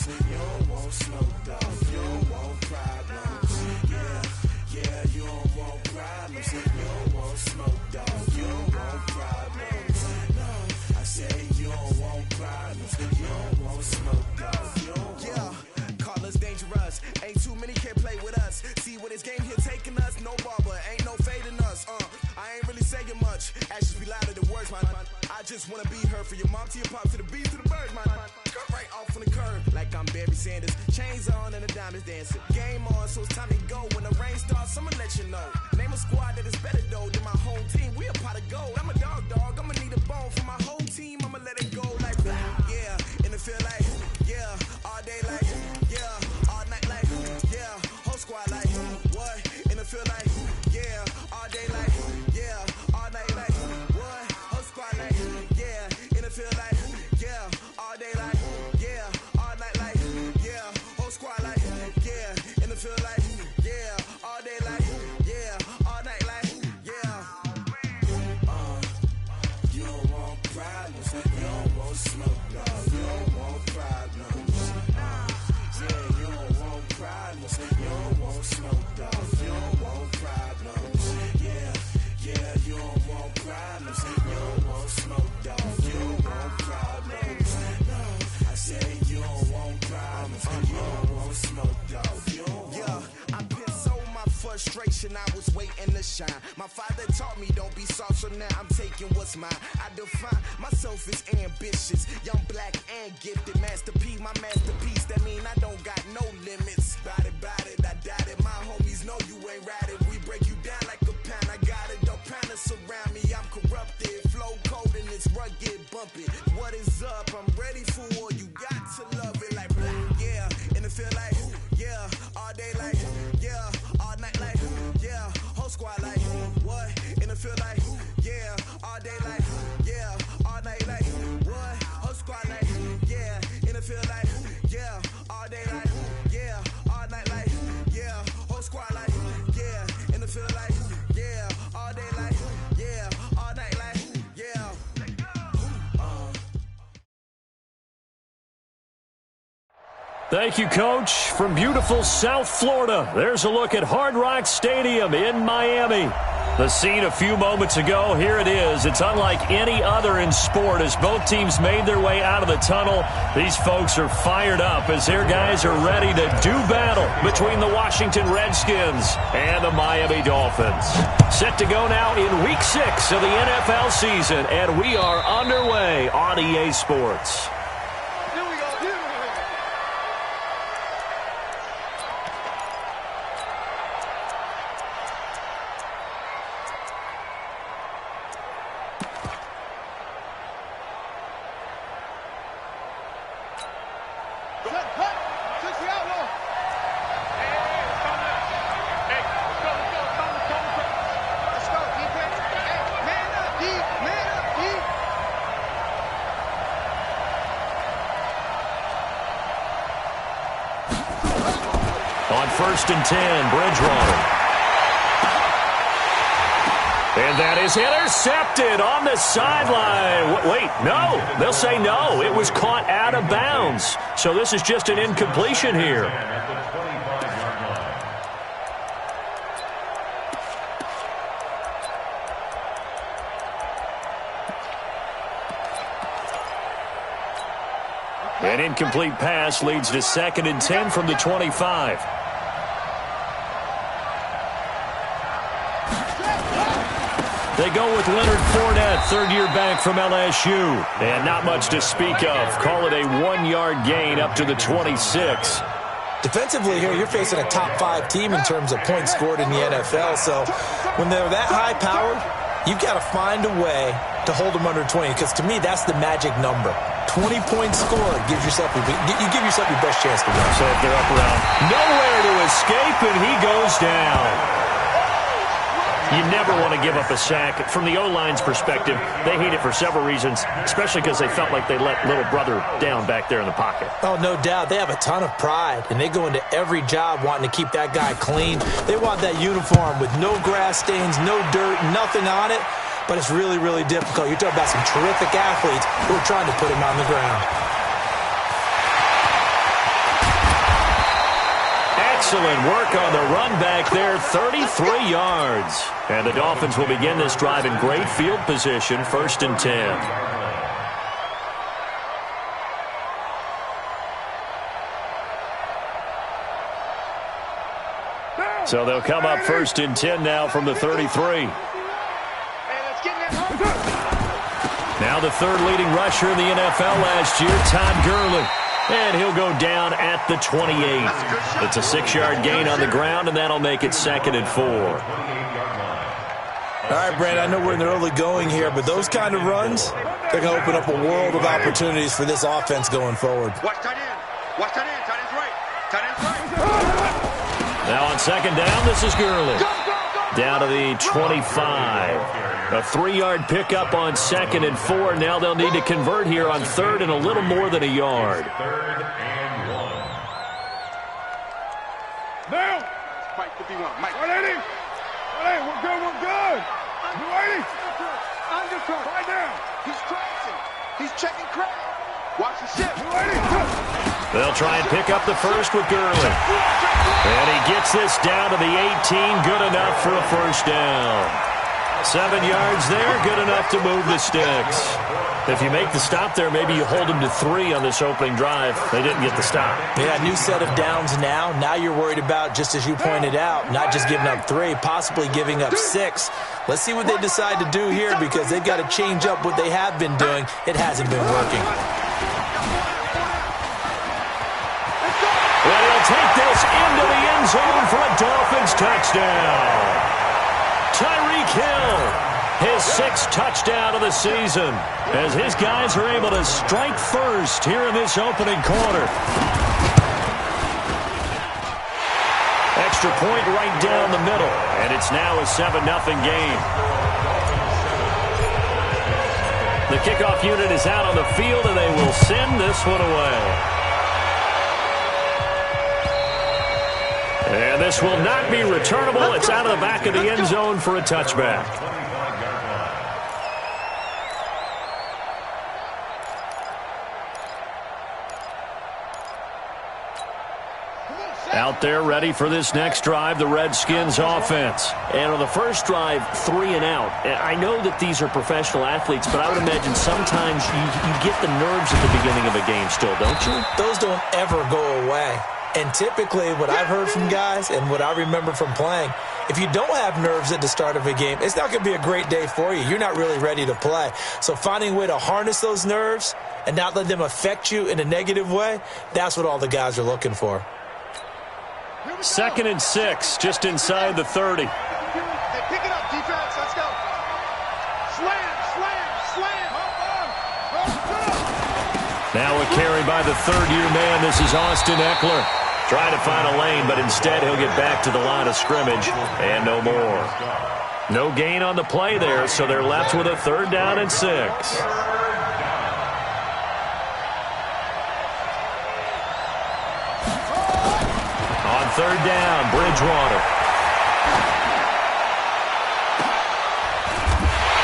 You don't want smoke, dog. You don't want problems. Yeah, you don't want problems. You don't want smoke, dog. You don't want problems. No, I say you don't want problems. You don't want smoke, dog. You don't want. Call us dangerous. Ain't too many can play with us. See where this game here taking us. No barber, ain't no fading us. I ain't really saying much. Actions be louder than words, man. I just wanna be heard from your mom to your pop to the beat to the birds, man. Cut right off on the curb like I'm Barry Sanders. Chains on and the diamonds dancing. Game on, so it's time to go. When the rain starts, I'ma let you know. Name a squad that is better though than my home team. We a pot of gold. I'm a dog. I'ma need a bone for my whole team. I'ma let it go like yeah. And it feel like yeah. All day like yeah. All night like yeah. Whole squad like what? And it feel like yeah. All day like yeah. All night like what? Whole squad like yeah. And it feel like yeah. All day like yeah. All night like yeah. Whole squad like yeah. And it feel like yeah. All day like yeah. All night like yeah. You don't want problems. You don't want smoke, dog. You don't want problems. Yeah, you don't want problems. You don't want smoke, dog. You don't want problems. Yeah, you don't want problems. You don't want smoke, dog. You don't want problems. No, I say you don't want problems. You don't want smoke, dog. You don't want. I've been so my frustration, I was waiting to shine. My father taught me don't be soft, so now I'm taking what's mine. I define myself as ambitious, young, black, and gifted. Master P, my masterpiece, that mean I don't got no limits. Bout it, I doubt it. My homies know you ain't ratted. We break you down like a pound. I got it, don't pound to surround me. I'm corrupted, flow cold and it's rugged, bumpy. What is up? I'm ready for war. You got to love it like yeah. And it feel like yeah. All day like yeah. All night like yeah. Whole squad like what? And it feel like yeah. All day like yeah. All night like what? Whole squad like yeah. And it feel like yeah. All day like yeah. All night like yeah. Whole squad like yeah. And it feel like yeah. All day like yeah. All night like yeah. Thank you, Coach. From beautiful South Florida, there's a look at Hard Rock Stadium in Miami. The scene a few moments ago, here it is. It's unlike any other in sport as both teams made their way out of the tunnel. These folks are fired up as their guys are ready to do battle between the Washington Redskins and the Miami Dolphins. Set to go now in Week 6 of the NFL season, and we are underway on EA Sports. On 1st and 10, Bridgewater. And that is intercepted on the sideline. Wait, no. They'll say no. It was caught out of bounds. So this is just an incompletion here. An incomplete pass leads to 2nd and 10 from the 25. They go with Leonard Fournette, third-year back from LSU. And not much to speak of. Call it a 1-yard gain up to the 26. Defensively here, you're facing a top-5 team in terms of points scored in the NFL. So when they're that high-powered, you've got to find a way to hold them under 20. Because to me, that's the magic number. 20 points scored gives yourself you give yourself your best chance to win. So if they're up around nowhere to escape, and he goes down. You never want to give up a sack. From the O-line's perspective, they hate it for several reasons, especially because they felt like they let little brother down back there in the pocket. Oh, no doubt. They have a ton of pride, and they go into every job wanting to keep that guy clean. They want that uniform with no grass stains, no dirt, nothing on it, but it's really, really difficult. You're talking about some terrific athletes who are trying to put him on the ground. Excellent work on the run back there, 33 yards. And the Dolphins will begin this drive in great field position, 1st and 10. So they'll come up 1st and 10 now from the 33. Now the 3rd leading rusher in the NFL last year, Todd Gurley. And he'll go down at the 28. It's a 6-yard gain on the ground, and that'll make it 2nd and 4. All right, Brent, I know we're in the early going here, but those kind of runs, they're going to open up a world of opportunities for this offense going forward. Watch tight end. Watch tight end. Tight end's right. Tight end's right. Now on 2nd down, this is Gurley. Down to the 25. A 3-yard pickup on 2nd and 4. Now they'll need to convert here on 3rd and a little more than a yard. 3rd and 1. Now. Mike 51. Mike. 180. 180. We're good. We're good. 280. Under cut. Right now. He's tracing. He's checking crack. Watch the shift. 280. They'll try and pick up the first with Gurley. And he gets this down to the 18. Good enough for a 1st down. 7 yards there. Good enough to move the sticks. If you make the stop there, maybe you hold them to 3 on this opening drive. They didn't get the stop. Yeah, new set of downs now. Now you're worried about, just as you pointed out, not just giving up 3, possibly giving up 6. Let's see what they decide to do here, because they've got to change up what they have been doing. It hasn't been working. Well, he'll take this into the end zone for a Dolphins touchdown. Tyreek Hill, his 6th touchdown of the season, as his guys are able to strike first here in this opening quarter. Extra point right down the middle, and it's now a 7-0 game. The kickoff unit is out on the field, and they will send this one away. And this will not be returnable. It's out of the back of the end zone for a touchback. Out there ready for this next drive, the Redskins offense. And on the first drive, 3 and out. I know that these are professional athletes, but I would imagine sometimes you get the nerves at the beginning of a game still, don't you? Those don't ever go away. And typically what I've heard from guys and what I remember from playing, if you don't have nerves at the start of a game, it's not going to be a great day for you. You're not really ready to play. So finding a way to harness those nerves and not let them affect you in a negative way, that's what all the guys are looking for. 2nd and 6, just inside the 30. Hey, pick it up, defense. Let's go. Slam, slam, slam. Now a carry by the 3rd-year man. This is Austin Eckler. Trying to find a lane, but instead he'll get back to the line of scrimmage and no more. No gain on the play there, so they're left with a 3rd down and 6. On 3rd down, Bridgewater.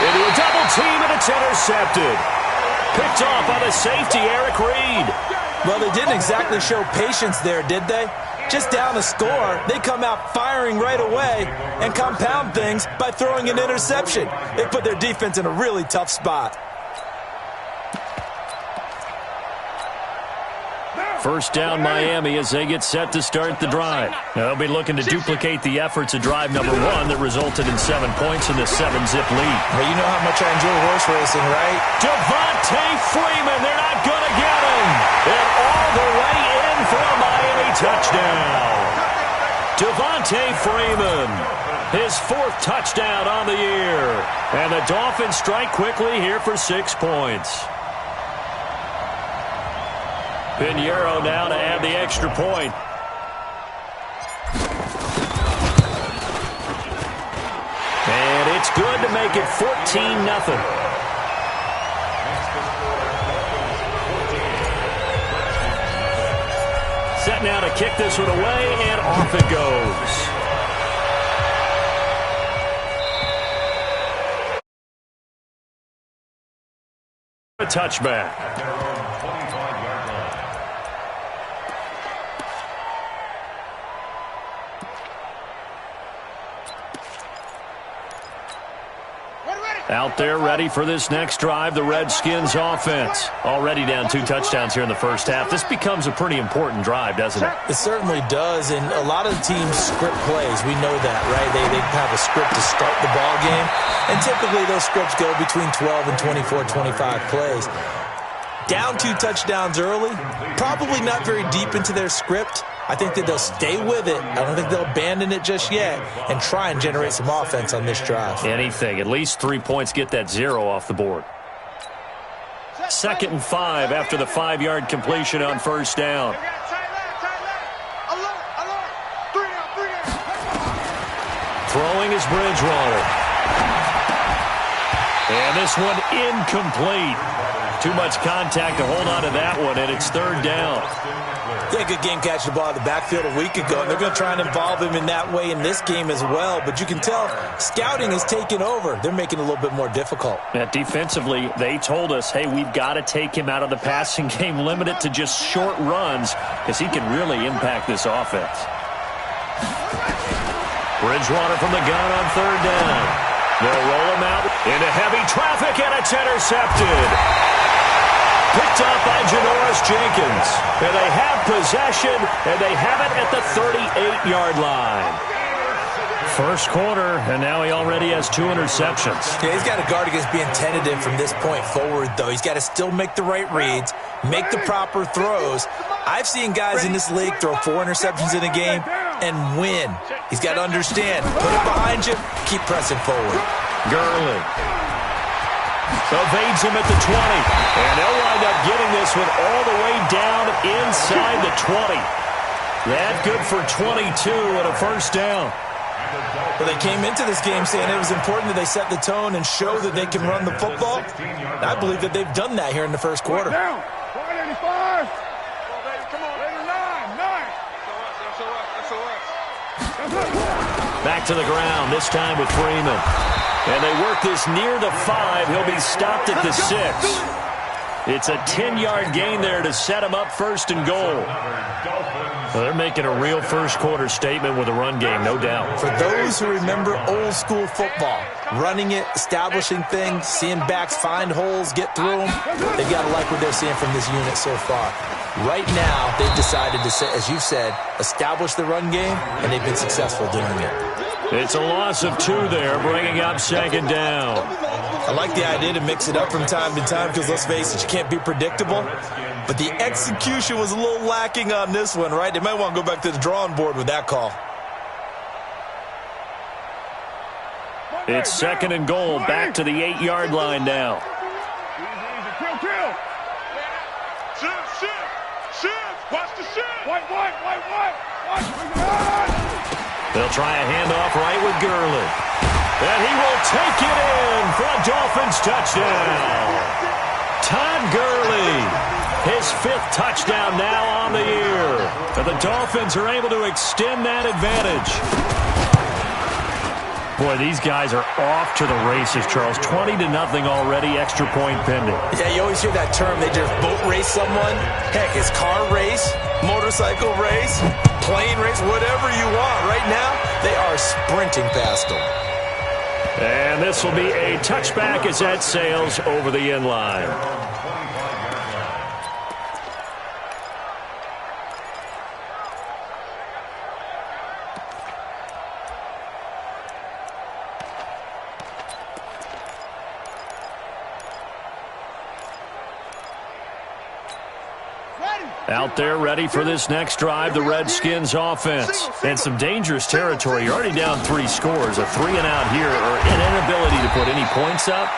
Into a double team, and it's intercepted. Picked off by the safety, Eric Reed. Well, they didn't exactly show patience there, did they? Just down the score, they come out firing right away and compound things by throwing an interception. They put their defense in a really tough spot. 1st down Miami as they get set to start the drive. They'll be looking to duplicate the efforts of drive number 1 that resulted in 7 points in the 7-zip lead. Well, you know how much I enjoy horse racing, right? Devontae Freeman, they're not going to get him. And all the way in for a Miami touchdown. Devontae Freeman, his 4th touchdown on the year. And the Dolphins strike quickly here for 6 points. Pinheiro now to add the extra point. And it's good to make it 14-0. Set now to kick this one away, and off it goes. A touchback. Out there ready for this next drive, the Redskins offense. Already down 2 touchdowns here in the first half. This becomes a pretty important drive, doesn't it? It certainly does, and a lot of the teams script plays. We know that, right? They have a script to start the ball game, and typically those scripts go between 12 and 24, 25 plays. Down 2 touchdowns early, probably not very deep into their script. I think that they'll stay with it. I don't think they'll abandon it just yet and try and generate some offense on this drive. Anything. At least 3 points, get that 0 off the board. 2nd and 5 after the 5-yard completion on first down. Throwing is Bridgewater. And this one incomplete. Too much contact to hold on to that one, and it's 3rd down. Yeah, good game catching the ball in the backfield a week ago, and they're going to try and involve him in that way in this game as well. But you can tell scouting is taking over. They're making it a little bit more difficult. Yeah, defensively, they told us, hey, we've got to take him out of the passing game, limit it to just short runs, because he can really impact this offense. Bridgewater from the gun on 3rd down. They'll roll him out into heavy traffic, and it's intercepted. Picked up by Janoris Jenkins. And they have possession, and they have it at the 38-yard line. First quarter, and now he already has 2 interceptions. Yeah, he's got to guard against being tentative from this point forward, though. He's got to still make the right reads, make the proper throws. I've seen guys in this league throw 4 interceptions in a game and win. He's got to understand, put it behind you, keep pressing forward. Gurley evades him at the 20, and they'll wind up getting this one all the way down inside the 20. That good for 22 and a first down. Well, they came into this game saying it was important that they set the tone and show that they can run the football. And I believe that they've done that here in the first quarter. Down. 85. Come on, 9. Back to the ground, this time with Freeman. And they work this near the 5. He'll be stopped at the 6. It's a 10-yard gain there to set him up 1st and goal. Well, they're making a real first-quarter statement with a run game, no doubt. For those who remember old-school football, running it, establishing things, seeing backs find holes, get through them, they've got to like what they're seeing from this unit so far. Right now, they've decided to, as you said, establish the run game, and they've been successful doing it. It's a loss of 2 there, bringing up 2nd down. I like the idea to mix it up from time to time because, let's face it, you can't be predictable. But the execution was a little lacking on this one, right? They might want to go back to the drawing board with that call. It's 2nd and goal, back to the 8-yard line now. Kill. Shift. Watch the shift. White. They'll try a handoff right with Gurley. And he will take it in for a Dolphins touchdown. Todd Gurley, his 5th touchdown now on the year. And the Dolphins are able to extend that advantage. Boy, these guys are off to the races, Charles. 20-0 already, extra point pending. Yeah, you always hear that term, they just boat race someone. Heck, it's car race, motorcycle race, plane race, whatever you want. Right now, they are sprinting past them. And this will be a touchback as that sails over the end line. Out there ready for this next drive, the Redskins offense. And some dangerous territory. You're already down 3 scores. A 3-and-out here, or an inability to put any points up.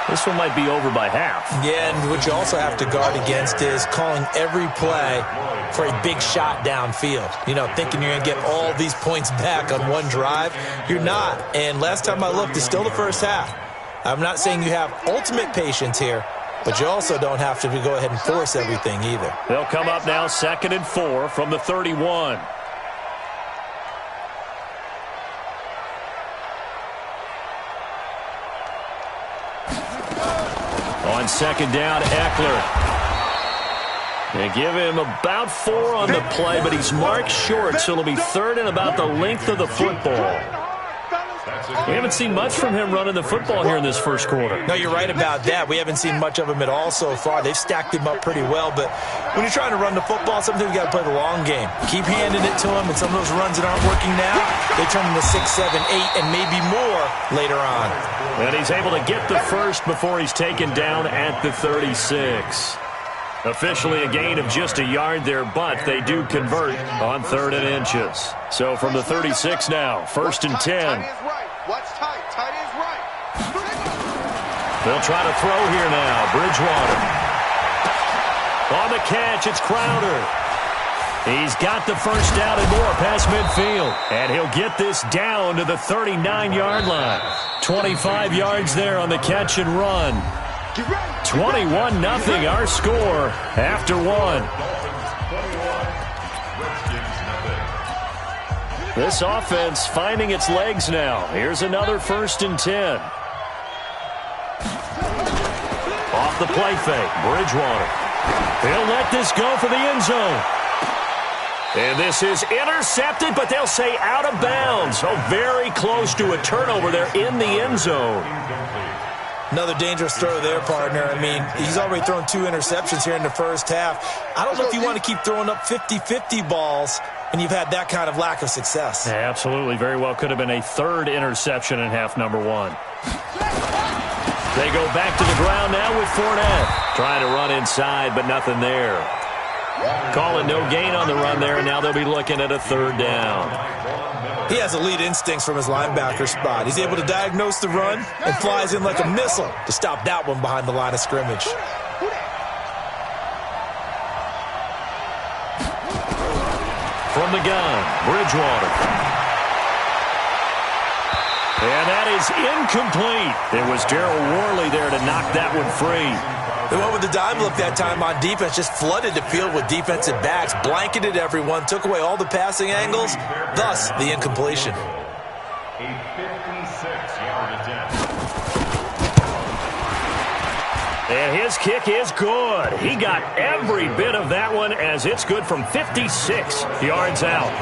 This one might be over by half. Yeah, and what you also have to guard against is calling every play for a big shot downfield. You know, thinking you're going to get all these points back on one drive. You're not. And last time I looked, it's still the first half. I'm not saying you have ultimate patience here, but you also don't have to go ahead and force everything either. They'll come up now 2nd and 4 from the 31. On 2nd down, Eckler. They give him about 4 on the play, but he's marked short, so it'll be 3rd and about the length of the football. We haven't seen much from him running the football here in this first quarter. No, you're right about that. We haven't seen much of him at all so far. They've stacked him up pretty well, but when you're trying to run the football, sometimes you got to play the long game. Keep handing it to him, and some of those runs that aren't working now, they turn into 6, 7, 8, and maybe more later on. And he's able to get the first before he's taken down at the 36. Officially a gain of just a yard there, but they do convert on 3rd and inches. So from the 36 now, 1st and 10. Tight is right. Watch tight. Tight is right. They'll try to throw here now. Bridgewater. On the catch, it's Crowder. He's got the first down and more past midfield. And he'll get this down to the 39-yard line. 25 yards there on the catch and run. 21-0 our score after one. This offense finding its legs now. Here's another 1st and 10. Off the play fake, Bridgewater. He'll let this go for the end zone. And this is intercepted, but they'll say out of bounds. So very close to a turnover there in the end zone. Another dangerous throw there, partner. I mean, he's already thrown 2 interceptions here in the first half. I don't know if you want to keep throwing up 50-50 balls and you've had that kind of lack of success. Yeah, absolutely. Very well could have been a 3rd interception in half number 1. They go back to the ground now with Fournette. Trying to run inside, but nothing there. Calling no gain on the run there, and now they'll be looking at a 3rd down. He has elite instincts from his linebacker spot. He's able to diagnose the run and flies in like a missile to stop that one behind the line of scrimmage. From the gun, Bridgewater. And that is incomplete. It was Daryl Worley there to knock that one free. They went with the dime look that time on defense, just flooded the field with defensive backs, blanketed everyone, took away all the passing angles, thus the incompletion. A 56-yard attempt. And his kick is good. He got every bit of that one as it's good from 56 yards out.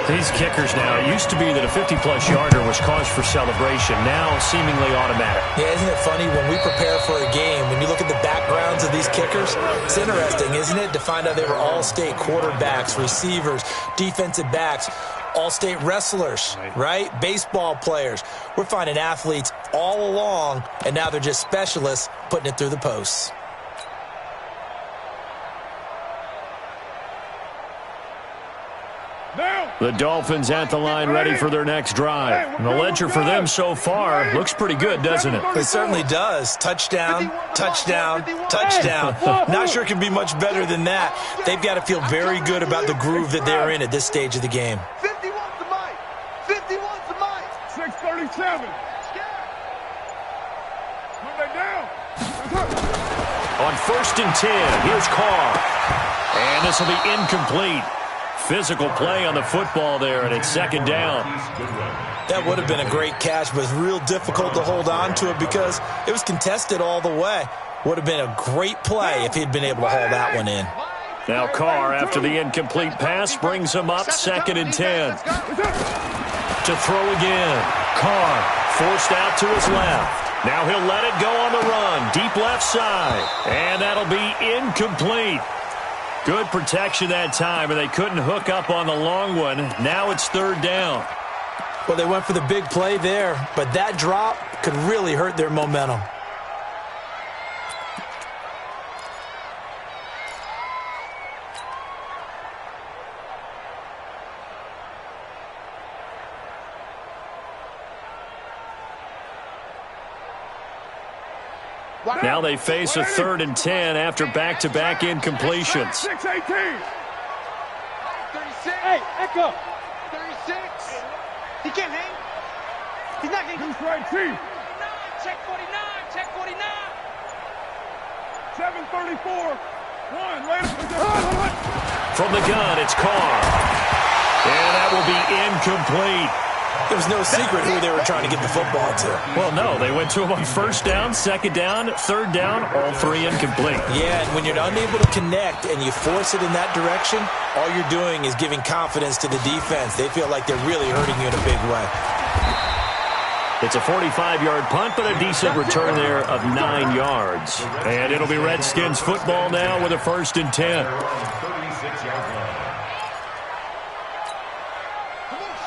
These kickers now, it used to be that a 50-plus yarder was cause for celebration. Now seemingly automatic. Yeah, isn't it funny when we prepare for a game, when you look at the backgrounds of these kickers, it's interesting, isn't it, to find out they were all-state quarterbacks, receivers, defensive backs, all-state wrestlers, right? Baseball players. We're finding athletes all along, and now they're just specialists putting it through the posts. The Dolphins at the line ready for their next drive. And the ledger for them so far looks pretty good, doesn't it? It certainly does. Touchdown, touchdown, touchdown. Not sure it can be much better than that. They've got to feel very good about the groove that they're in at this stage of the game. 51's the mic. 51's the mic. 637. Move that down. On 1st and 10, here's Carr. And this will be incomplete. Physical play on the football there, and it's 2nd down. That would have been a great catch, but it's real difficult to hold on to it because it was contested all the way. Would have been a great play if he'd been able to haul that one in. Now Carr, after the incomplete pass, brings him up 2nd and 10. To throw again. Carr forced out to his left. Now he'll let it go on the run. Deep left side. And that'll be incomplete. Good protection that time, and they couldn't hook up on the long one. Now it's 3rd down. Well, they went for the big play there, but that drop could really hurt their momentum. Now they face a 3rd and 10 after back-to-back incompletions. 618. 36. Hey, Echo. 36. He can't hang. He's not getting. Who's right, Chief? Check 49. Check 49. 734. One. Later. From the gun, it's Carr. And that will be incomplete. There was no secret who they were trying to get the football to. Well, no, they went to him on 1st down, 2nd down, 3rd down, all 3 incomplete. Yeah, and when you're unable to connect and you force it in that direction, all you're doing is giving confidence to the defense. They feel like they're really hurting you in a big way. It's a 45-yard punt, but a decent return there of 9 yards. And it'll be Redskins football now with a 1st and 10.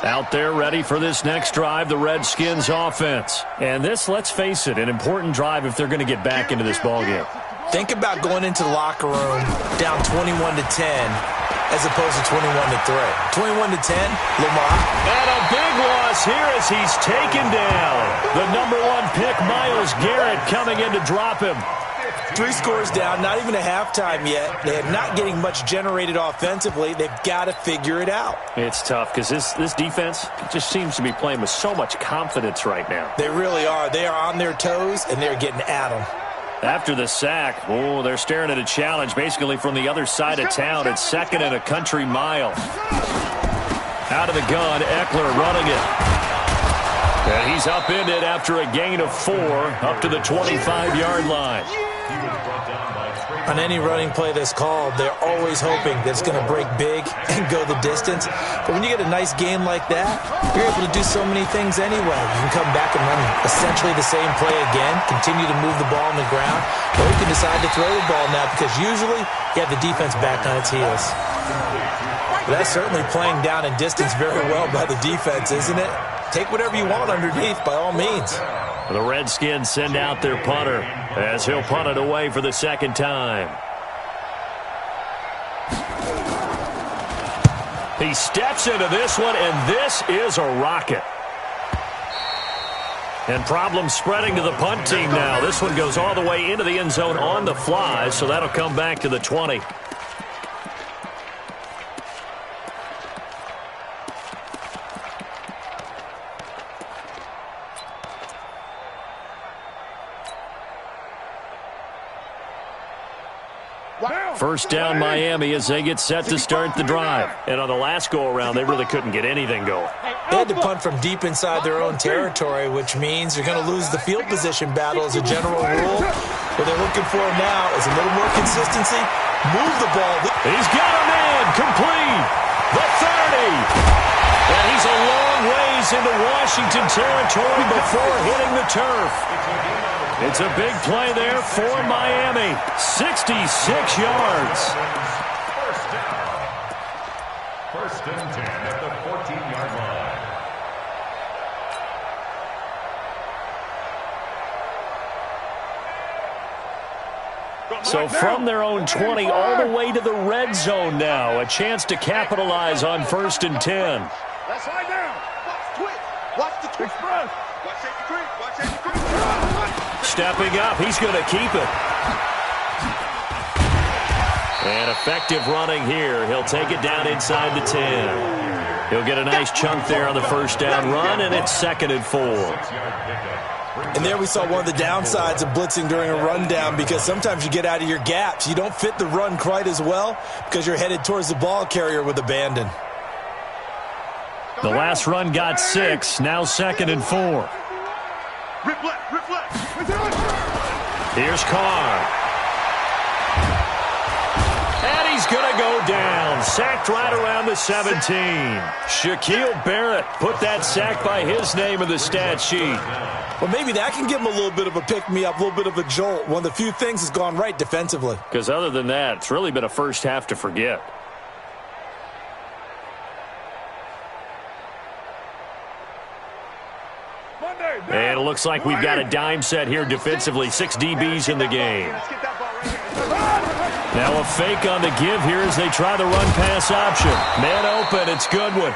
Out there ready for this next drive, the Redskins offense. And this, let's face it, an important drive if they're going to get back into this ballgame. Think about going into the locker room down 21-10 as opposed to 21-3. 21-10, Lamar. And a big loss here as he's taken down. The number 1 pick, Myles Garrett, coming in to drop him. 3 scores down, not even a halftime yet. They're not getting much generated offensively. They've got to figure it out. It's tough because this defense just seems to be playing with so much confidence right now. They really are. They are on their toes, and they're getting at them. After the sack, they're staring at a challenge basically from the other side of town. It's 2nd and a country mile. Out of the gun, Eckler running it. And he's upended after a gain of 4 up to the 25-yard line. On any running play that's called, they're always hoping that it's going to break big and go the distance. But when you get a nice game like that, you're able to do so many things anyway. You can come back and run essentially the same play again, continue to move the ball on the ground, or you can decide to throw the ball now because usually you have the defense back on its heels. But that's certainly playing down in distance very well by the defense, isn't it? Take whatever you want underneath by all means. The Redskins send out their punter as he'll punt it away for the 2nd time. He steps into this one, and this is a rocket. And problems spreading to the punt team now. This one goes all the way into the end zone on the fly, so that'll come back to the 20. First down Miami as they get set to start the drive. And on the last go-around, they really couldn't get anything going. They had to punt from deep inside their own territory, which means you're going to lose the field position battle as a general rule. What they're looking for now is a little more consistency. Move the ball. He's got a man complete. The 30. And he's a long ways into Washington territory before hitting the turf. It's a big play there for Miami. 66 yards. First and 10 at the 14-yard line. So from their own 20 all the way to the red zone now. A chance to capitalize on 1st and 10. Let's slide down. Watch the twitch. Watch the twitch. Watch safety creep. Watch safety creep. Stepping up, he's going to keep it. And effective running here. He'll take it down inside the 10. He'll get a nice chunk there on the 1st down run, and it's 2nd and 4. And there we saw one of the downsides of blitzing during a rundown because sometimes you get out of your gaps. You don't fit the run quite as well because you're headed towards the ball carrier with abandon. The last run got 6, now 2nd and 4. Rip left, rip left. Here's Carr. And he's going to go down. Sacked right around the 17. Shaquille Barrett put that sack by his name in the stat sheet. Well, maybe that can give him a little bit of a pick-me-up, a little bit of a jolt. One of the few things that's gone right defensively. Because other than that, it's really been a first half to forget. And it looks like we've got a dime set here defensively. 6 DBs in the game. Now a fake on the give here as they try the run-pass option. Man open, it's Goodwin.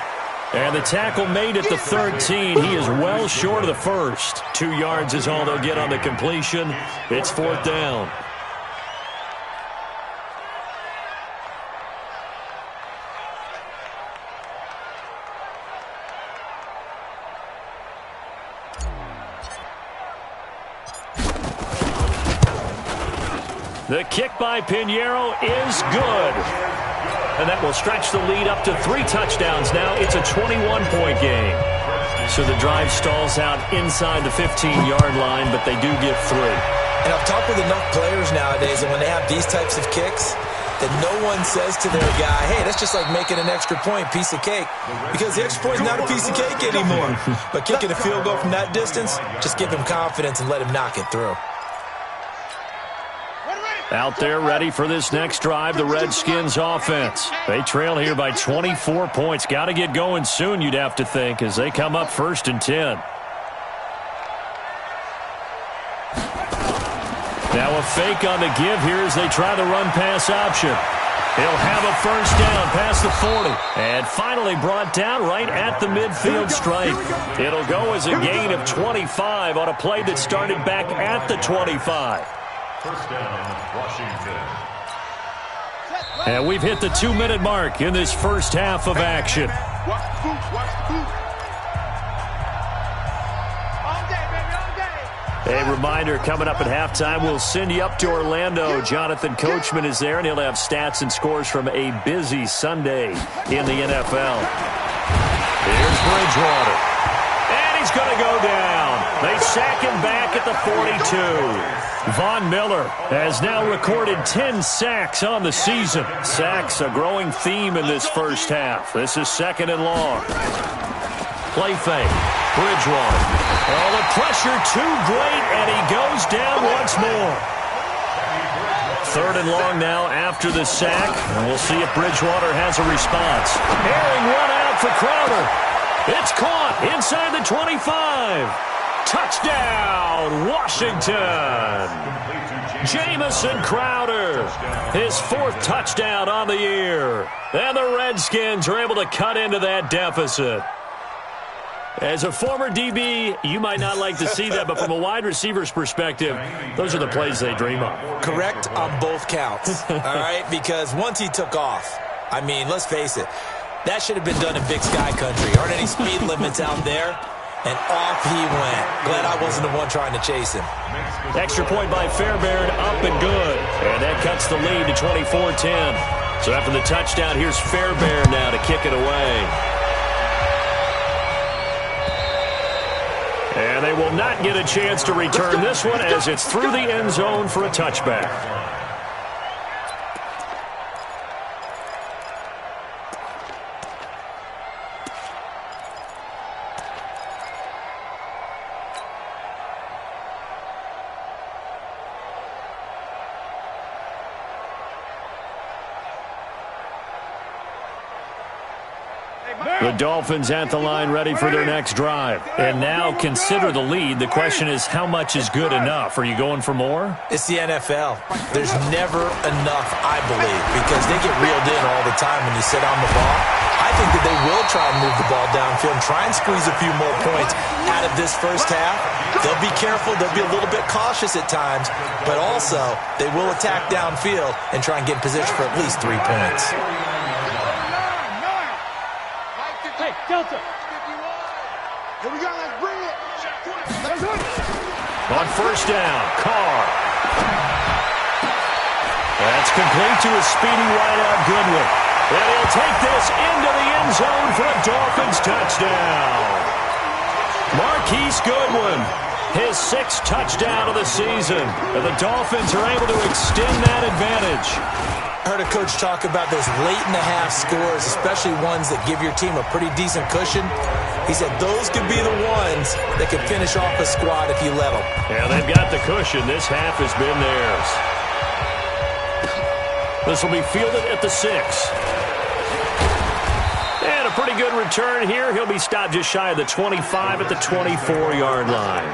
And the tackle made at the 13. He is well short of the first. 2 yards is all they'll get on the completion. It's 4th down. The kick by Pinheiro is good. And that will stretch the lead up to 3 touchdowns now. It's a 21-point game. So the drive stalls out inside the 15-yard line, but they do get 3. And I've talked with enough players nowadays, and when they have these types of kicks, that no one says to their guy, hey, that's just like making an extra point, piece of cake. Because the extra point is not a piece of cake anymore. But kicking a field goal from that distance, just give him confidence and let him knock it through. Out there ready for this next drive, the Redskins offense. They trail here by 24 points. Got to get going soon, you'd have to think, as they come up 1st and 10. Now a fake on the give here as they try the run-pass option. He'll have a first down past the 40. And finally brought down right at the midfield stripe. It'll go as a gain of 25 on a play that started back at the 25. First down, Washington. And we've hit the 2-minute mark in this first half of action. Watch the boot, watch the boot. All day, baby, all day. A reminder, coming up at halftime, we'll send you up to Orlando. Jonathan Coachman is there, and he'll have stats and scores from a busy Sunday in the NFL. Here's Bridgewater. And he's going to go down. They sack him back at the 42. Von Miller has now recorded 10 sacks on the season. Sacks a growing theme in this first half. This is 2nd and long. Play fake. Bridgewater. Oh, the pressure too great, and he goes down once more. 3rd and long now after the sack. And we'll see if Bridgewater has a response. Airing one out for Crowder. It's caught inside the 25. Touchdown, Washington. Jamison Crowder, his 4th touchdown on the year. And the Redskins are able to cut into that deficit. As a former DB, you might not like to see that, but from a wide receiver's perspective, those are the plays they dream of. Correct on both counts, all right? Because once he took off, I mean, let's face it, that should have been done in Big Sky Country. Aren't any speed limits out there? And off he went. Glad I wasn't the one trying to chase him. Extra point by Fairbairn, up and good. And that cuts the lead to 24-10. So after the touchdown, here's Fairbairn now to kick it away. And they will not get a chance to return this one as it's through the end zone for a touchback. The Dolphins at the line ready for their next drive. And now consider the lead. The question is, how much is good enough? Are you going for more? It's the NFL. There's never enough, I believe, because they get reeled in all the time when you sit on the ball. I think that they will try and move the ball downfield and try and squeeze a few more points out of this first half. They'll be careful. They'll be a little bit cautious at times, but also they will attack downfield and try and get in position for at least 3 points. Hey, Delta. Here we go, let's bring it. On first down, Carr. That's complete to a speedy wideout Goodwin. And he'll take this into the end zone for a Dolphins touchdown. Marquise Goodwin, his 6th touchdown of the season. And the Dolphins are able to extend that advantage. I heard a coach talk about those late-in-the-half scores, especially ones that give your team a pretty decent cushion. He said those could be the ones that could finish off a squad if you let them. Yeah, they've got the cushion. This half has been theirs. This will be fielded at the 6. And a pretty good return here. He'll be stopped just shy of the 25 at the 24-yard line.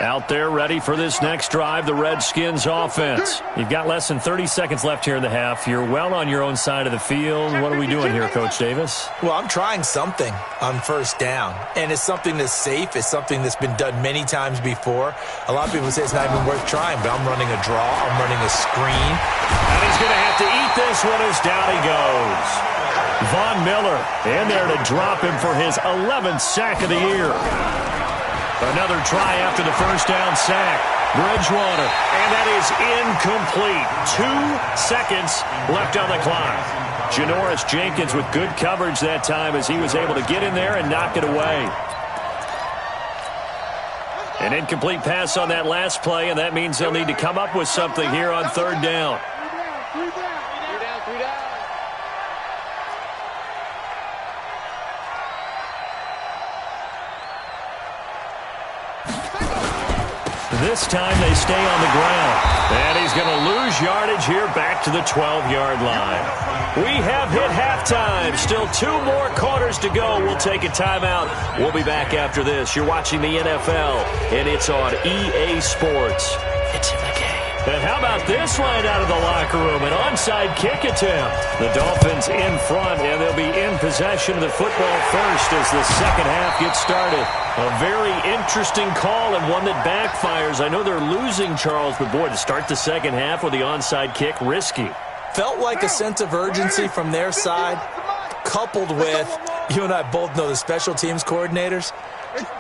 Out there ready for this next drive, the Redskins offense. You've got less than 30 seconds left here in the half. You're well on your own side of the field. What are we doing here, Coach Davis? Well, I'm trying something on first down, and it's something that's safe. It's something that's been done many times before. A lot of people say it's not even worth trying, but I'm running a draw. I'm running a screen. And he's going to have to eat this one as down he goes. Von Miller in there to drop him for his 11th sack of the year. Another try after the first down sack. Bridgewater, and that is incomplete. 2 seconds left on the clock. Janoris Jenkins with good coverage that time as he was able to get in there and knock it away. An incomplete pass on that last play, and that means they'll need to come up with something here on 3rd down. This time they stay on the ground. And he's going to lose yardage here back to the 12-yard line. We have hit halftime. Still 2 more quarters to go. We'll take a timeout. We'll be back after this. You're watching the NFL, and it's on EA Sports. It's in the game. And how about this line out of the locker room? An onside kick attempt. The Dolphins in front, and they'll be in possession of the football first as the second half gets started. A very interesting call and one that backfires. I know they're losing, Charles, but boy, to start the second half with the onside kick, risky. Felt like a sense of urgency from their side, coupled with, you and I both know the special teams coordinators,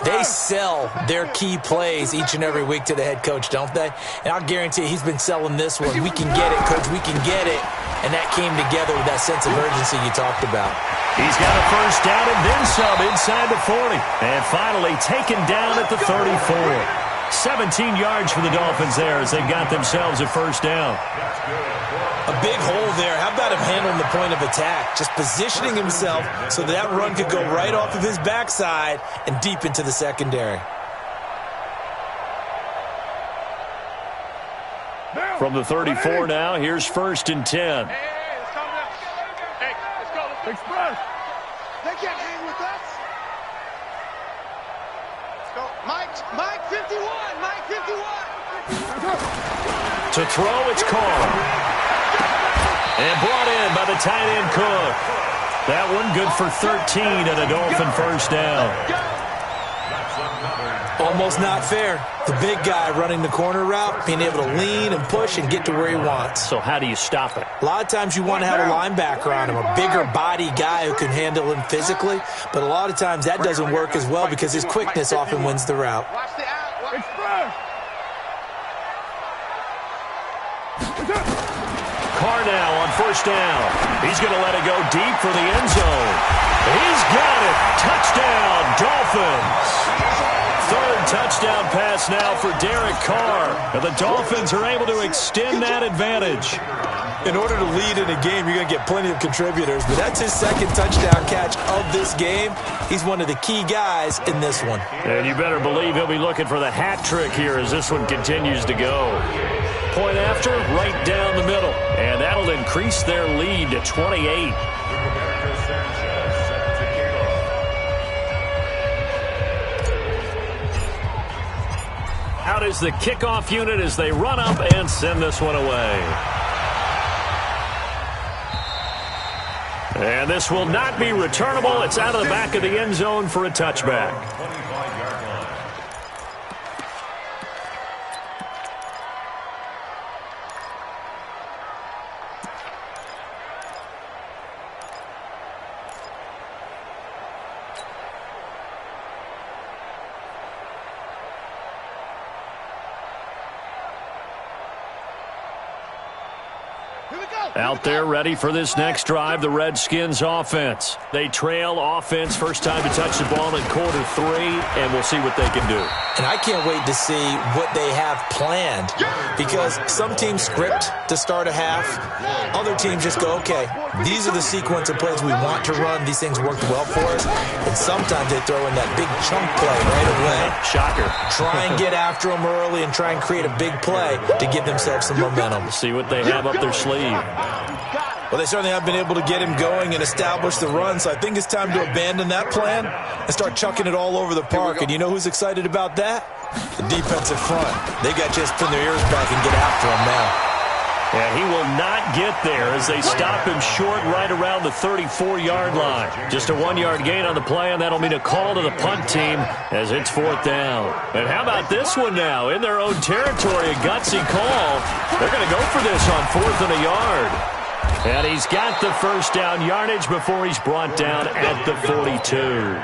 they sell their key plays each and every week to the head coach, don't they? And I'll guarantee he's been selling this one. We can get it, coach, we can get it. And that came together with that sense of urgency you talked about. He's got a first down and then some inside the 40. And finally taken down at the 34. 17 yards for the Dolphins there as they've got themselves a first down. A big hole there. How about him handling the point of attack? Just positioning himself so that run could go right off of his backside and deep into the secondary. From the 34 now, here's 1st and 10. Hey, let's go. Express. They can't hang with us. Let's go. Mike 51. Mike 51. To throw, it's called. And brought in by the tight end Cook. That one good for 13 and a Dolphin first down. Almost not fair. The big guy running the corner route, being able to lean and push and get to where he wants. So how do you stop it? A lot of times you want to have a linebacker on him, a bigger body guy who can handle him physically, but a lot of times that doesn't work as well because his quickness often wins the route. Watch the out. Express. Carr now on first down. He's going to let it go deep for the end zone. He's got it. Touchdown, Dolphins. 3rd touchdown pass now for Derek Carr. And the Dolphins are able to extend that advantage. In order to lead in a game, you're going to get plenty of contributors, but that's his 2nd touchdown catch of this game. He's one of the key guys in this one. And you better believe he'll be looking for the hat trick here as this one continues to go. Point after, right down the middle. And that'll increase their lead to 28. Out is the kickoff unit as they run up and send this one away. And this will not be returnable. It's out of the back of the end zone for a touchback. Out there ready for this next drive, the Redskins offense. They trail offense, first time to touch the ball in quarter 3, and we'll see what they can do. And I can't wait to see what they have planned because some teams script to start a half. Other teams just go, okay, these are the sequence of plays we want to run. These things worked well for us. And sometimes they throw in that big chunk play right away. Shocker. Try and get after them early and try and create a big play to give themselves some momentum. See what they have up their sleeve. Well, they certainly have been able to get him going and establish the run, so I think it's time to abandon that plan and start chucking it all over the park. And you know who's excited about that? The defensive front. They got just pin their ears back and get after him now. And he will not get there as they stop him short right around the 34-yard line. Just a 1-yard gain on the play, and that'll mean a call to the punt team as it's 4th down. And how about this one now? In their own territory, a gutsy call. They're going to go for this on 4th and a yard. And he's got the first down yardage before he's brought down at the 42.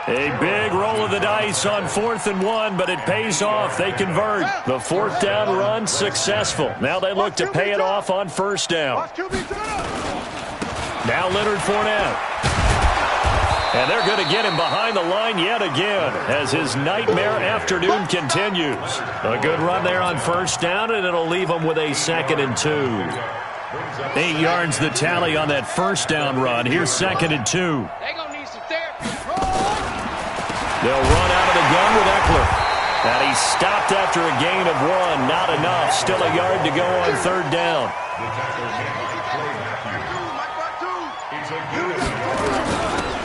A big roll of the dice on 4th and 1, but it pays off. They convert. The 4th down run successful. Now they look to pay it off on 1st down. Now Leonard Fournette. And they're going to get him behind the line yet again as his nightmare afternoon continues. A good run there on 1st down, and it'll leave him with a 2nd and 2. 8 yards the tally on that 1st down run. Here's 2nd and 2. They'll run out of the gun with Eckler. And he's stopped after a gain of 1. Not enough. Still a yard to go on 3rd down.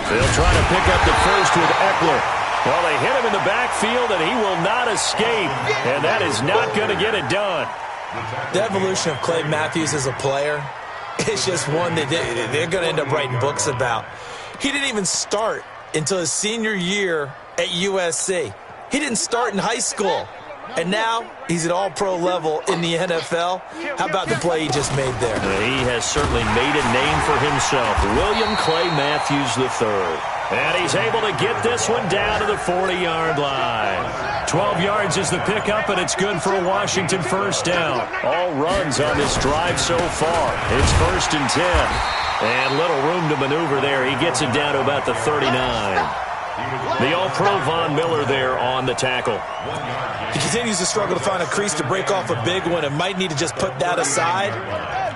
They'll try to pick up the first with Eckler. Well, they hit him in the backfield, and he will not escape. And that is not going to get it done. The evolution of Clay Matthews as a player is just one that they're going to end up writing books about. He didn't even start until his senior year at USC. He didn't start in high school. And now he's at all-pro level in the NFL. How about the play he just made there? He has certainly made a name for himself. William Clay Matthews III. And he's able to get this one down to the 40-yard line. 12 yards is the pickup, and it's good for a Washington 1st down. All runs on this drive so far. It's 1st and 10. And little room to maneuver there. He gets it down to about the 39. The All-Pro Von Miller there on the tackle. He continues to struggle to find a crease to break off a big one and might need to just put that aside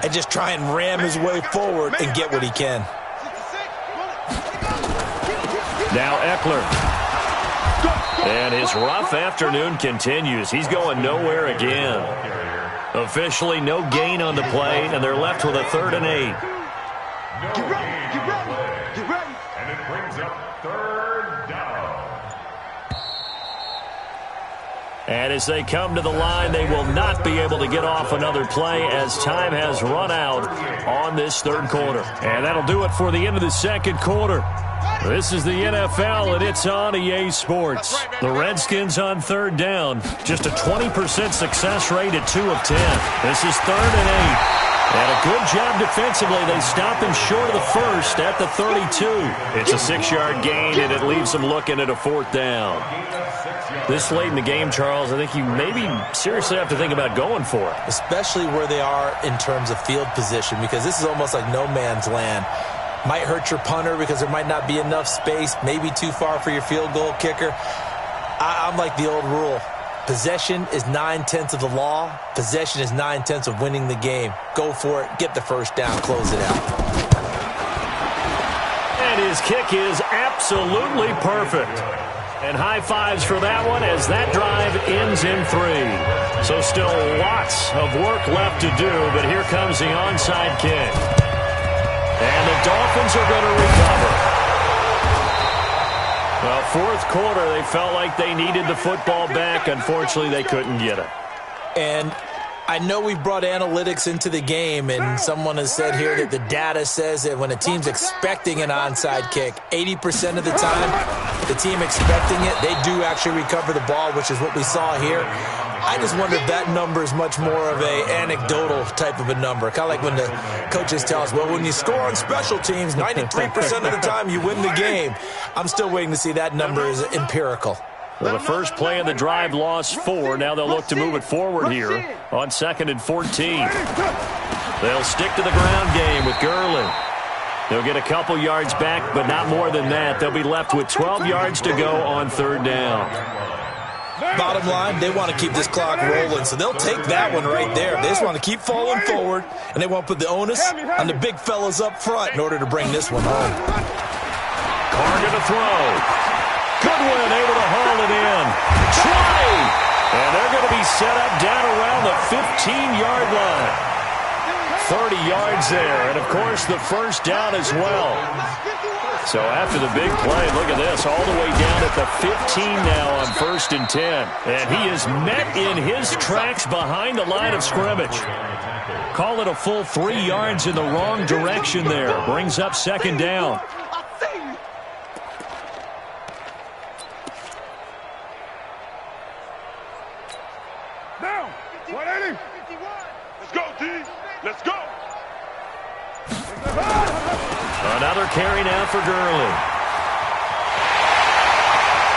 and just try and ram his way forward and get what he can. Now Eckler. And his rough afternoon continues. He's going nowhere again. Officially no gain on the play, and they're left with a 3rd and 8. Get ready. And it brings up 3rd down. And as they come to the line, they will not be able to get off another play as time has run out on this 3rd quarter. And that'll do it for the end of the 2nd quarter. This is the NFL, and it's on EA Sports. The Redskins on 3rd down. Just a 20% success rate at 2 of 10. This is 3rd and 8. And a good job defensively. They stop him short of the first at the 32. It's a 6-yard gain, and it leaves them looking at a 4th down. This late in the game, Charles, I think you maybe seriously have to think about going for it. Especially where they are in terms of field position, because this is almost like no man's land. Might hurt your punter because there might not be enough space, maybe too far for your field goal kicker. I'm like the old rule. Possession is 9/10 of the law. Possession is 9/10 of winning the game. Go for it. Get the 1st down. Close it out. And his kick is absolutely perfect. And high fives for that one as that drive ends in 3. So still lots of work left to do, but here comes the onside kick. And the Dolphins are going to recover. Well, 4th quarter, they felt like they needed the football back. Unfortunately, they couldn't get it. And I know we brought analytics into the game, and someone has said here that the data says that when a team's expecting an onside kick, 80% of the time, the team expecting it, they do actually recover the ball, which is what we saw here. I just wonder if that number is much more of a anecdotal type of a number. Kind of like when the coaches tell us, well, when you score on special teams, 93% of the time you win the game. I'm still waiting to see that number is empirical. Well, the first play of the drive lost 4. Now they'll look to move it forward here on 2nd and 14. They'll stick to the ground game with Gurley. They'll get a couple yards back, but not more than that. They'll be left with 12 yards to go on 3rd down. Bottom line, they want to keep this clock rolling, so they'll take that one right there. They just want to keep falling forward, and they want to put the onus on the big fellas up front in order to bring this one home. Carr to throw. Goodwin able to haul it in. 20! And they're going to be set up down around the 15-yard line. 30 yards there, and of course the 1st down as well. So after the big play, look at this, all the way down at the 15 now on 1st and 10. And he is met in his tracks behind the line of scrimmage. Call it a full 3 yards in the wrong direction there. Brings up 2nd down. Now, 180. Let's go, D. Let's go. Another carry now for Gurley.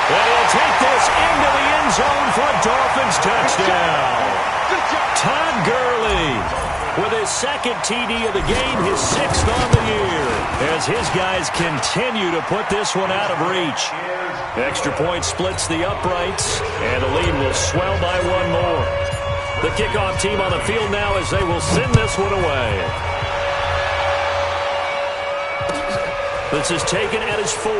And he'll take this into the end zone for a Dolphins touchdown. Todd Gurley with his second TD of the game, his sixth on the year, as his guys continue to put this one out of reach. Extra point splits the uprights, and the lead will swell by one more. The kickoff team on the field now as they will send this one away. This is taken at his 4.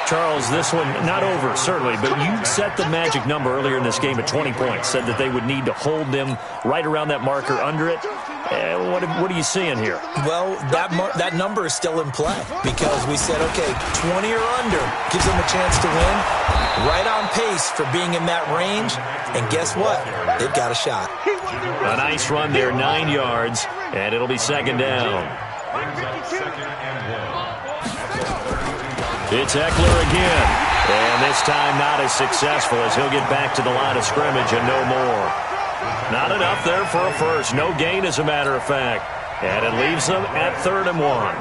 Charles, this one not over, certainly, but you set the magic number earlier in this game at 20 points, said that they would need to hold them right around that marker under it. What are you seeing here? Well, that number is still in play because we said, okay, 20 or under gives them a chance to win. Right on pace for being in that range, and guess what? They've got a shot. A nice run there, 9 yards, and it'll be second down. It's Eckler again, and this time not as successful as he'll get back to the line of scrimmage and no more. Not enough there for a first. No gain, as a matter of fact. And it leaves them at 3rd and 1.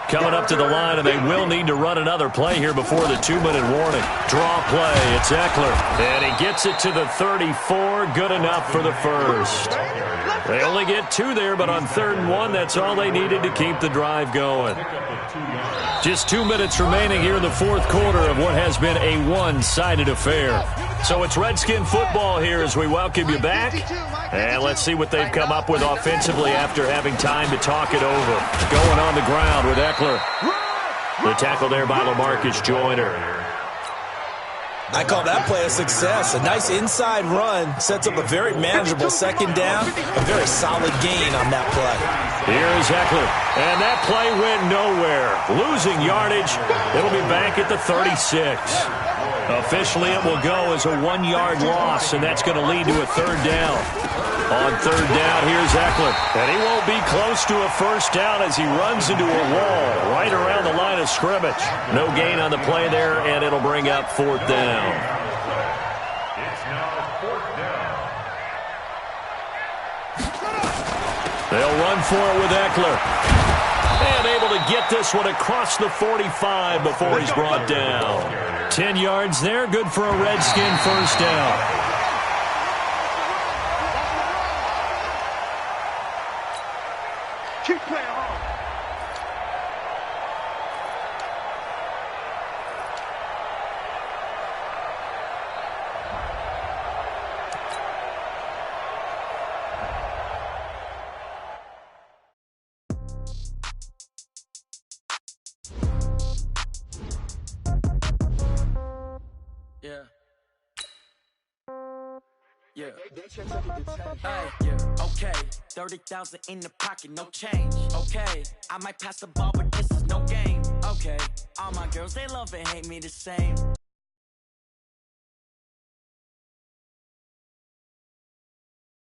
Coming up to the line, and they will need to run another play here before the 2-minute warning. Draw play. It's Eckler, and he gets it to the 34. Good enough for the first. They only get 2 there, but on 3rd and 1, that's all they needed to keep the drive going. Just 2 minutes remaining here in the fourth quarter of what has been a one-sided affair. So it's Redskin football here as we welcome you back. And let's see what they've come up with offensively after having time to talk it over. Going on the ground with Eckler. The tackle there by LaMarcus Joyner. I call that play a success. A nice inside run sets up a very manageable second down. A very solid gain on that play. Here's Eckler, and that play went nowhere. Losing yardage. It'll be back at the 36. Officially, it will go as a 1-yard loss, and that's going to lead to a 3rd down. On 3rd down, here's Eckler, and he won't be close to a first down as he runs into a wall right around the line of scrimmage. No gain on the play there, and it'll bring up 4th down. It's now 4th down. They'll run for it with Eckler. And able to get this one across the 45 before he's brought down. 10 yards there, good for a Redskin first down. Keep playing hard. Yeah. Hey, yeah. Okay. 30,000 in the pocket, no change. Okay. I might pass the ball, but this is no game. Okay. All my girls, they love and hate me the same.